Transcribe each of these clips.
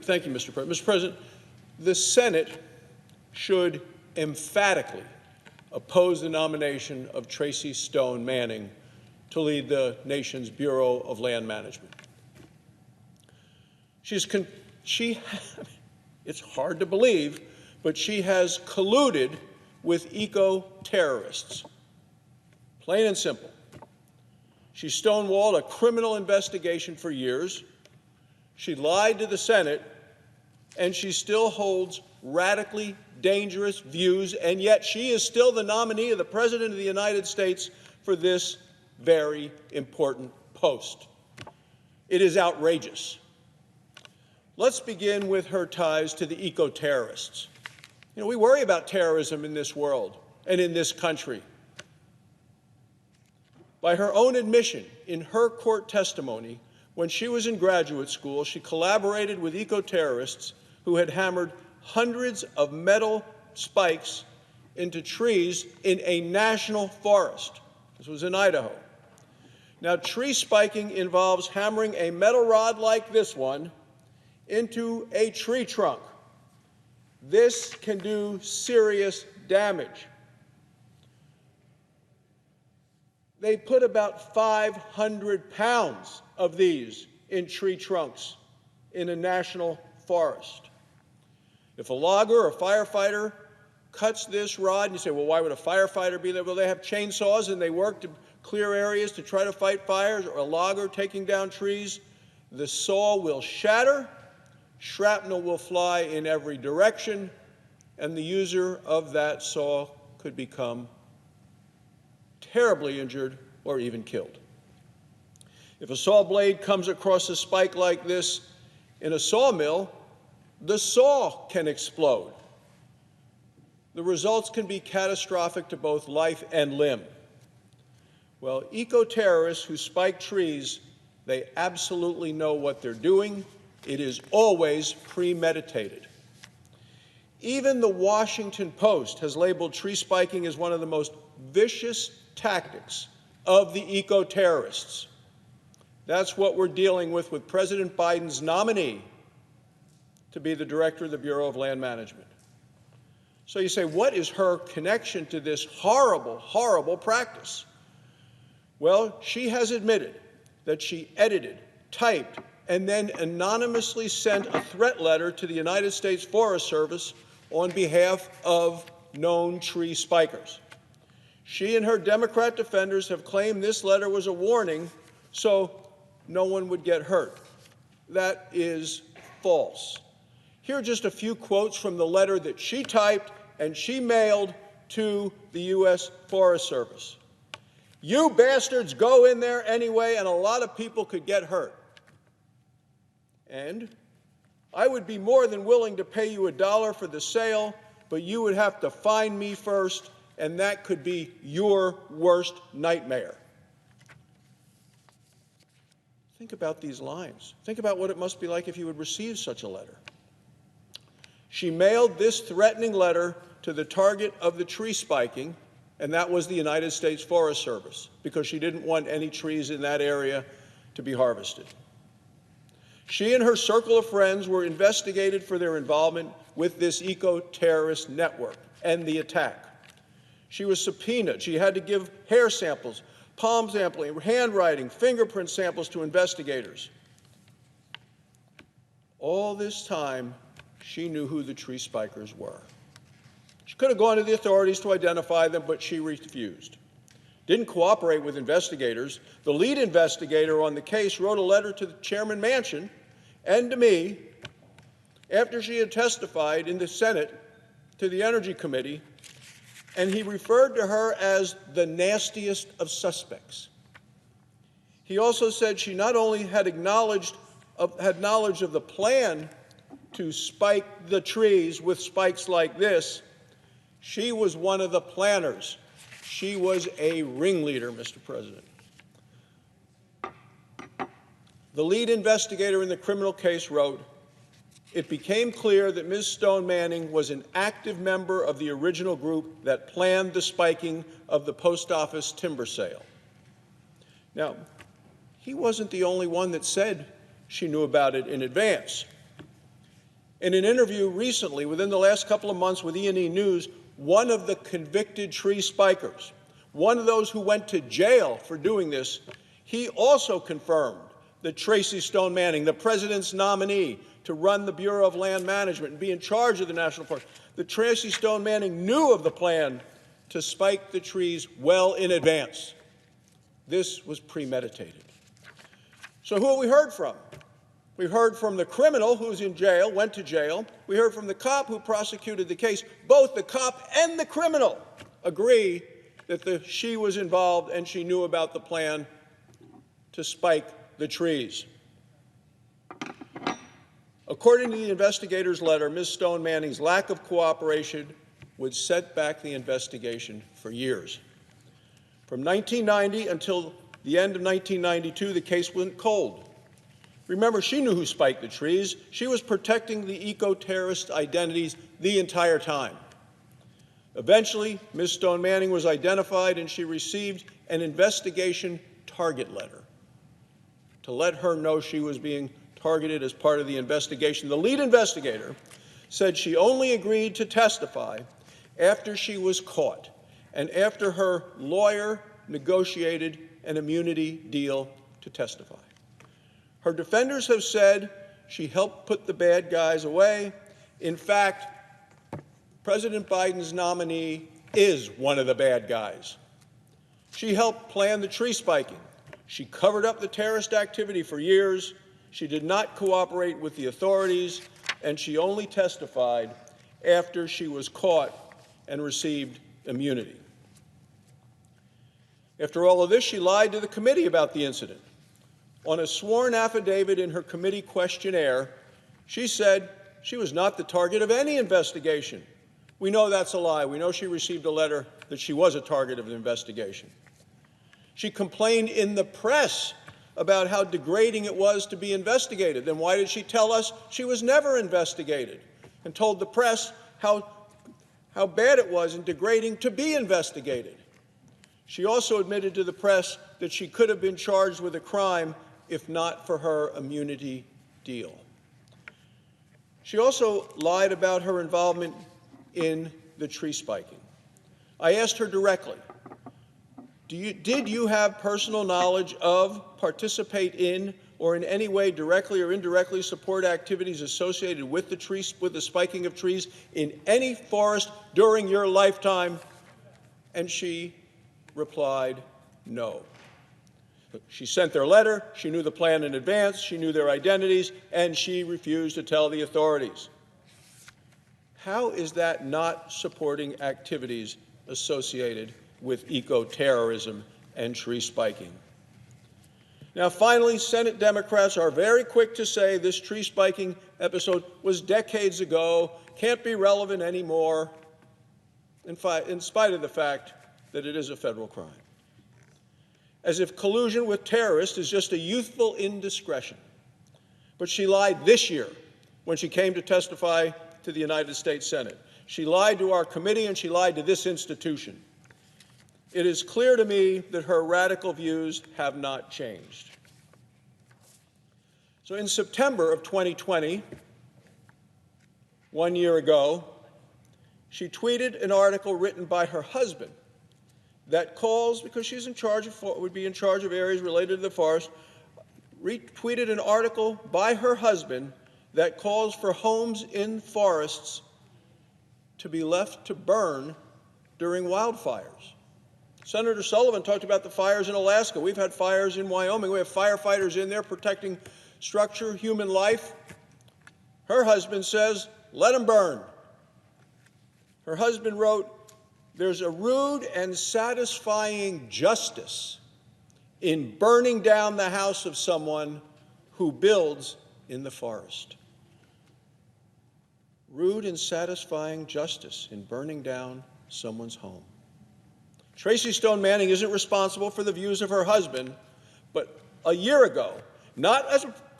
Thank you, Mr. President. Mr. President, the Senate should emphatically oppose the nomination of Tracy Stone-Manning to lead the nation's Bureau of Land Management. It's hard to believe, but she has colluded with eco-terrorists. Plain and simple. She stonewalled a criminal investigation for years. She lied to the Senate, and she still holds radically dangerous views, and yet she is still the nominee of the President of the United States for this very important post. It is outrageous. Let's begin with her ties to the eco-terrorists. You know, we worry about terrorism in this world and in this country. By her own admission, in her court testimony, when she was in graduate school, she collaborated with eco-terrorists who had hammered hundreds of metal spikes into trees in a national forest. This was in Idaho. Now, tree spiking involves hammering a metal rod like this one into a tree trunk. This can do serious damage. They put about 500 pounds of these in tree trunks in a national forest. If a logger or a firefighter cuts this rod, and you say, well, why would a firefighter be there? Well, they have chainsaws and they work to clear areas to try to fight fires, or a logger taking down trees. The saw will shatter, shrapnel will fly in every direction, and the user of that saw could become terribly injured or even killed. If a saw blade comes across a spike like this in a sawmill, the saw can explode. The results can be catastrophic to both life and limb. Well, eco-terrorists who spike trees, they absolutely know what they're doing. It is always premeditated. Even the Washington Post has labeled tree spiking as one of the most vicious tactics of the eco-terrorists. That's what we're dealing with President Biden's nominee to be the director of the Bureau of Land Management. So you say, what is her connection to this horrible, horrible practice? Well, she has admitted that she edited, typed, and then anonymously sent a threat letter to the United States Forest Service on behalf of known tree spikers. She and her Democrat defenders have claimed this letter was a warning so no one would get hurt. That is false. Here are just a few quotes from the letter that she typed and she mailed to the U.S. Forest Service. You bastards go in there anyway, and a lot of people could get hurt. And I would be more than willing to pay you $1 for the sale, but you would have to find me first, and that could be your worst nightmare. Think about these lines. Think about what it must be like if you would receive such a letter. She mailed this threatening letter to the target of the tree spiking, and that was the United States Forest Service, because she didn't want any trees in that area to be harvested. She and her circle of friends were investigated for their involvement with this eco-terrorist network and the attack. She was subpoenaed. She had to give hair samples, palm sampling, handwriting, fingerprint samples to investigators. All this time, she knew who the tree spikers were. She could have gone to the authorities to identify them, but she refused. Didn't cooperate with investigators. The lead investigator on the case wrote a letter to the Chairman Manchin and to me after she had testified in the Senate to the Energy Committee, and he referred to her as the nastiest of suspects. He also said she not only had knowledge of the plan to spike the trees with spikes like this, she was one of the planners. She was a ringleader, Mr. President. The lead investigator in the criminal case wrote, "It became clear that Ms. Stone-Manning was an active member of the original group that planned the spiking of the post office timber sale." Now, he wasn't the only one that said she knew about it in advance. In an interview recently, within the last couple of months with E&E News, one of the convicted tree spikers, one of those who went to jail for doing this, he also confirmed that Tracy Stone-Manning, the president's nominee to run the Bureau of Land Management and be in charge of the National Park, that Tracy Stone-Manning knew of the plan to spike the trees well in advance. This was premeditated. So who have we heard from? We heard from the criminal who's in jail, went to jail. We heard from the cop who prosecuted the case. Both the cop and the criminal agree that she was involved and she knew about the plan to spike the trees. According to the investigator's letter, Ms. Stone-Manning's lack of cooperation would set back the investigation for years. From 1990 until the end of 1992, the case went cold. Remember, she knew who spiked the trees. She was protecting the eco-terrorist identities the entire time. Eventually, Ms. Stone-Manning was identified and she received an investigation target letter to let her know she was being targeted as part of the investigation. The lead investigator said she only agreed to testify after she was caught and after her lawyer negotiated an immunity deal to testify. Her defenders have said she helped put the bad guys away. In fact, President Biden's nominee is one of the bad guys. She helped plan the tree spiking. She covered up the terrorist activity for years. She did not cooperate with the authorities, and she only testified after she was caught and received immunity. After all of this, she lied to the committee about the incident. On a sworn affidavit in her committee questionnaire, she said she was not the target of any investigation. We know that's a lie. We know she received a letter that she was a target of an investigation. She complained in the press about how degrading it was to be investigated. Then why did she tell us she was never investigated and told the press how bad it was and degrading to be investigated? She also admitted to the press that she could have been charged with a crime if not for her immunity deal. She also lied about her involvement in the tree spiking. I asked her directly, did you have personal knowledge of, participate in, or in any way directly or indirectly support activities associated with the spiking of trees in any forest during your lifetime? And she replied, no. She sent their letter, she knew the plan in advance, she knew their identities, and she refused to tell the authorities. How is that not supporting activities associated with eco-terrorism and tree spiking? Now, finally, Senate Democrats are very quick to say this tree spiking episode was decades ago, can't be relevant anymore, in spite of the fact that it is a federal crime. As if collusion with terrorists is just a youthful indiscretion. But she lied this year when she came to testify to the United States Senate. She lied to our committee and she lied to this institution. It is clear to me that her radical views have not changed. So in September of 2020, 1 year ago, she tweeted an article written by her husband that calls, because she's would be in charge of areas related to the forest, retweeted an article by her husband that calls for homes in forests to be left to burn during wildfires. Senator Sullivan talked about the fires in Alaska. We've had fires in Wyoming. We have firefighters in there protecting structure, human life. Her husband says, let them burn. Her husband wrote, there's a rude and satisfying justice in burning down the house of someone who builds in the forest. Rude and satisfying justice in burning down someone's home. Tracy Stone-Manning isn't responsible for the views of her husband, but a year ago, not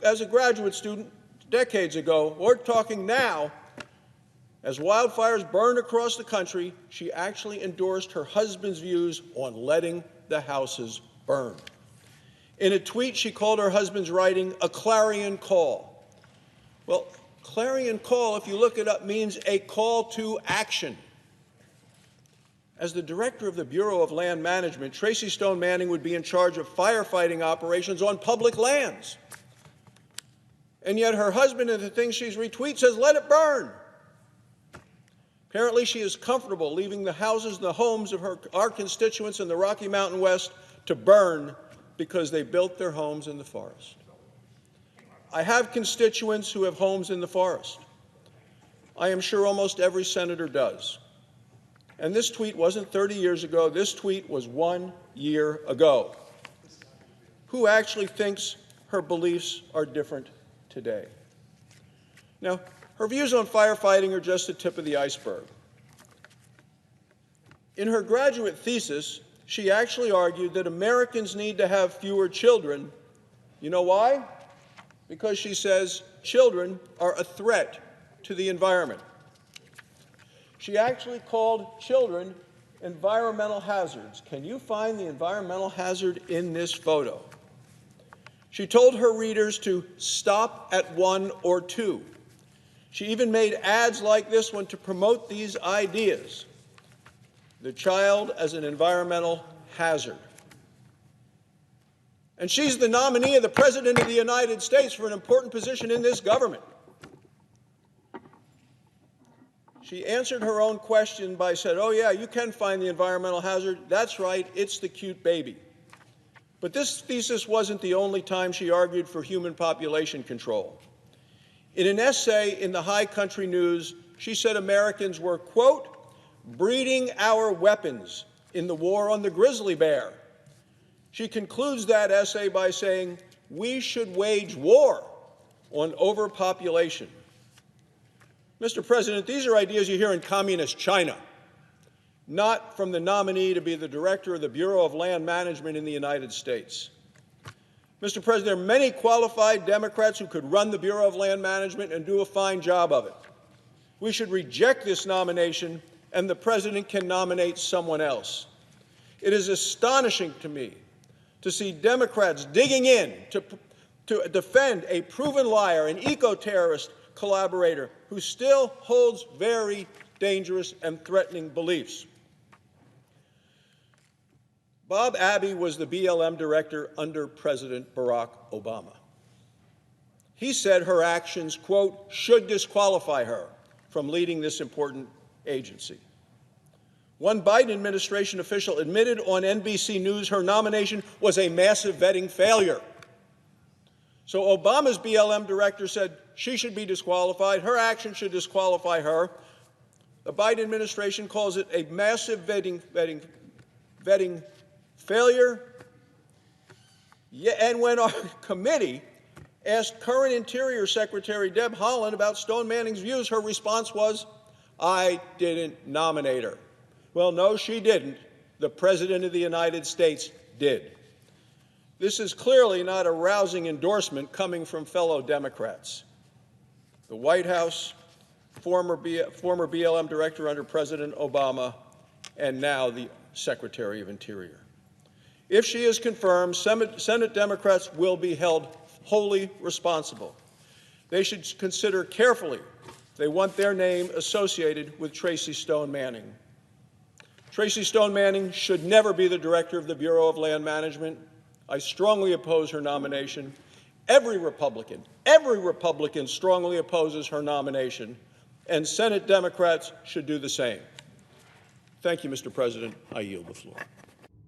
as a graduate student, decades ago, we're talking now, as wildfires burned across the country, she actually endorsed her husband's views on letting the houses burn. In a tweet, she called her husband's writing a clarion call. Well, Clarion call, if you look it up, means a call to action. As the director of the Bureau of Land Management, Tracy Stone-Manning would be in charge of firefighting operations on public lands. And yet her husband, in the thing she's retweeted, says, let it burn. Apparently she is comfortable leaving the houses and the homes of our constituents in the Rocky Mountain West to burn because they built their homes in the forest. I have constituents who have homes in the forest. I am sure almost every senator does. And this tweet wasn't 30 years ago. This tweet was 1 year ago. Who actually thinks her beliefs are different today? Now, her views on firefighting are just the tip of the iceberg. In her graduate thesis, she actually argued that Americans need to have fewer children. You know why? Because she says children are a threat to the environment. She actually called children environmental hazards. Can you find the environmental hazard in this photo? She told her readers to stop at 1 or 2. She even made ads like this one to promote these ideas. The child as an environmental hazard. And she's the nominee of the President of the United States for an important position in this government. She answered her own question by saying, oh yeah, you can find the environmental hazard. That's right, it's the cute baby. But this thesis wasn't the only time she argued for human population control. In an essay in the High Country News, she said Americans were, quote, breeding our weapons in the war on the grizzly bear. She concludes that essay by saying, we should wage war on overpopulation. Mr. President, these are ideas you hear in communist China, not from the nominee to be the director of the Bureau of Land Management in the United States. Mr. President, there are many qualified Democrats who could run the Bureau of Land Management and do a fine job of it. We should reject this nomination, and the President can nominate someone else. It is astonishing to me to see Democrats digging in to defend a proven liar, an eco-terrorist collaborator who still holds very dangerous and threatening beliefs. Bob Abbey was the BLM director under President Barack Obama. He said her actions, quote, should disqualify her from leading this important agency. One Biden administration official admitted on NBC News her nomination was a massive vetting failure. So Obama's BLM director said she should be disqualified, her action should disqualify her. The Biden administration calls it a massive vetting failure. Yeah, and when our committee asked current Interior Secretary Deb Haaland about Stone-Manning's views, her response was, I didn't nominate her. Well, no, she didn't. The President of the United States did. This is clearly not a rousing endorsement coming from fellow Democrats. The White House, former BLM director under President Obama, and now the Secretary of Interior. If she is confirmed, Senate Democrats will be held wholly responsible. They should consider carefully if they want their name associated with Tracy Stone-Manning. Tracy Stone-Manning should never be the director of the Bureau of Land Management. I strongly oppose her nomination. Every Republican strongly opposes her nomination, and Senate Democrats should do the same. Thank you, Mr. President. I yield the floor.